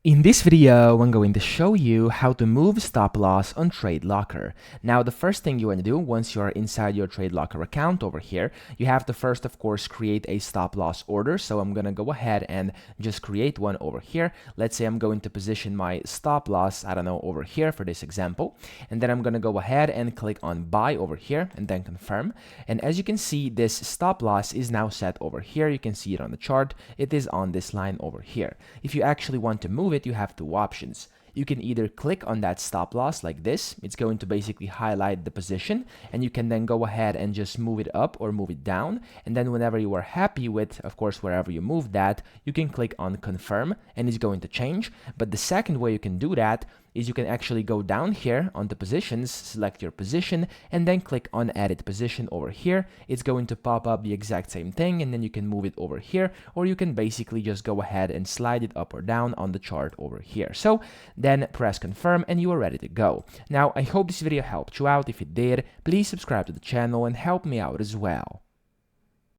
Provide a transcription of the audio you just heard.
In this video, I'm going to show you how to move stop loss on TradeLocker. Now, the first thing you want to do once you are inside your TradeLocker account over here, you have to first, of course, create a stop loss order. So I'm going to go ahead and just create one over here. Let's say I'm going to position my stop loss, I don't know, over here for this example. And then I'm going to go ahead and click on buy over here and then confirm. And as you can see, this stop loss is now set over here. You can see it on the chart. It is on this line over here. If you actually want to move it, you have two options. You can either click on that stop loss like this. It's going to basically highlight the position, and you can then go ahead and just move it up or move it down. And then whenever you are happy with, of course, wherever you move that, you can click on confirm and it's going to change. But the second way you can do that is you can actually go down here on the positions, select your position, and then click on edit position over here. It's going to pop up the exact same thing, and then you can move it over here, or you can basically just go ahead and slide it up or down on the chart over here. So then press confirm and you are ready to go. Now, I hope this video helped you out. If it did, please subscribe to the channel and help me out as well.